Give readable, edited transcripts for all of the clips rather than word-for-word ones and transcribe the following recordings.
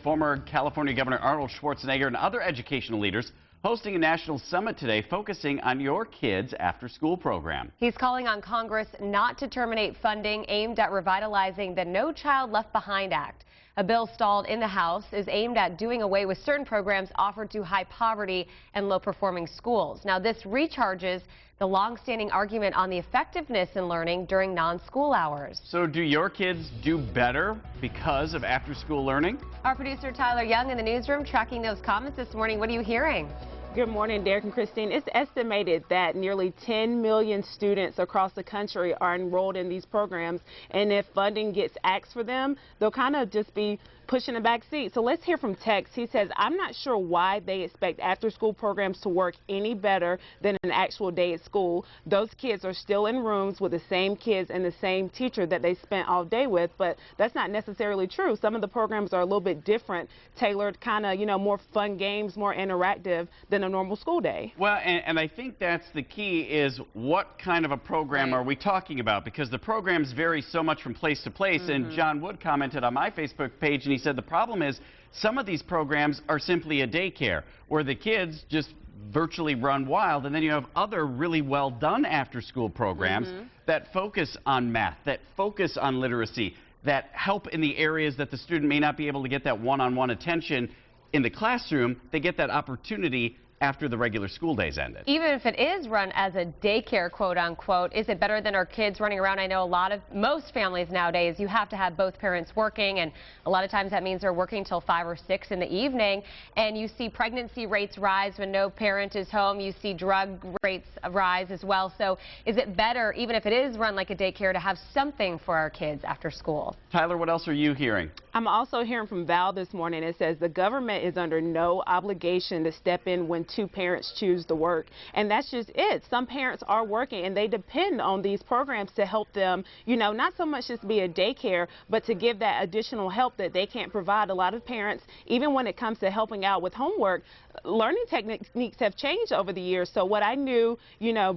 Former California Governor Arnold Schwarzenegger and other educational leaders hosting a national summit today focusing on your kids' after-school program. He's calling on Congress not to terminate funding aimed at revitalizing the No Child Left Behind Act. A bill stalled in the House is aimed at doing away with certain programs offered to high poverty and low-performing schools. Now, this recharges the long-standing argument on the effectiveness in learning during non-school hours. So do your kids do better because of after-school learning? Our producer Tyler Young in the newsroom tracking those comments this morning. What are you hearing? Good morning, Derek and Christine. It's estimated that nearly 10 million students across the country are enrolled in these programs, and if funding gets axed for them, they'll kind of just be pushing a back seat. So let's hear from Tex. He says, I'm not sure why they expect after-school programs to work any better than an actual day at school. Those kids are still in rooms with the same kids and the same teacher that they spent all day with, but that's not necessarily true. Some of the programs are a little bit different, tailored, kind of, more fun games, more interactive than a normal school day. Well, and I think that's the key, is what kind of a program are we talking about? Because the programs vary so much from place to place, and John Wood commented on my Facebook page, and he said the problem is some of these programs are simply a daycare where the kids just virtually run wild, and then you have other really well done after school programs that focus on math, that focus on literacy, that help in the areas that the student may not be able to get that one-on-one attention in the classroom. They get that opportunity after the regular school days ended. Even if it is run as a daycare, quote unquote, is it better than our kids running around? I know most families nowadays, you have to have both parents working, and a lot of times that means they're working till 5 or 6 in the evening, and you see pregnancy rates rise when no parent is home. You see drug rates rise as well. So is it better, even if it is run like a daycare, to have something for our kids after school? Tyler, what else are you hearing? I'm also hearing from Val this morning. It says the government is under no obligation to step in when two parents choose to work, and that's just it. Some parents are working and they depend on these programs to help them, not so much just be a daycare, but to give that additional help that they can't provide. A lot of parents, even when it comes to helping out with homework, learning techniques have changed over the years. So what I knew,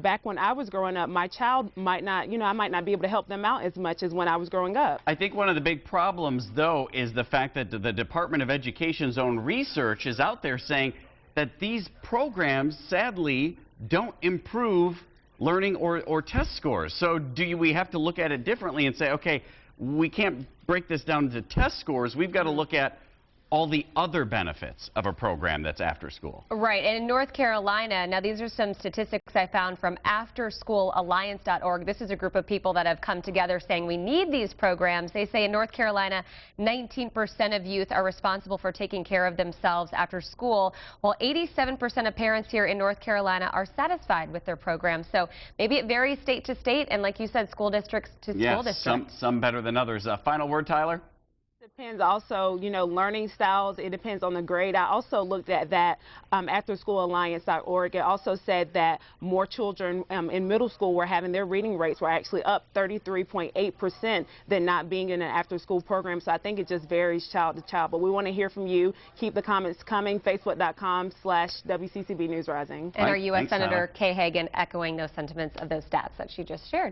back when I was growing up, my child might not, I might not be able to help them out as much as when I was growing up. I think one of the big problems, though, is the fact that the Department of Education's own research is out there saying that these programs, sadly, don't improve learning or test scores. So we have to look at it differently and say, okay, we can't break this down to test scores. We've got to look at all the other benefits of a program that's after school. Right, and in North Carolina, now these are some statistics I found from AfterSchoolAlliance.org. This is a group of people that have come together saying we need these programs. They say in North Carolina, 19% of youth are responsible for taking care of themselves after school, while 87% of parents here in North Carolina are satisfied with their programs. So maybe it varies state to state, and like you said, school districts to school districts. Some better than others. Final word, Tyler? Depends also, learning styles. It depends on the grade. I also looked at that AfterSchoolAlliance.org. It also said that more children in middle school were having their reading rates were actually up 33.8% than not being in an after-school program. So I think it just varies child to child. But we want to hear from you. Keep the comments coming. Facebook.com/WCCB News Rising. And our U.S. Senator Kay Hagan echoing those sentiments of those stats that she just shared.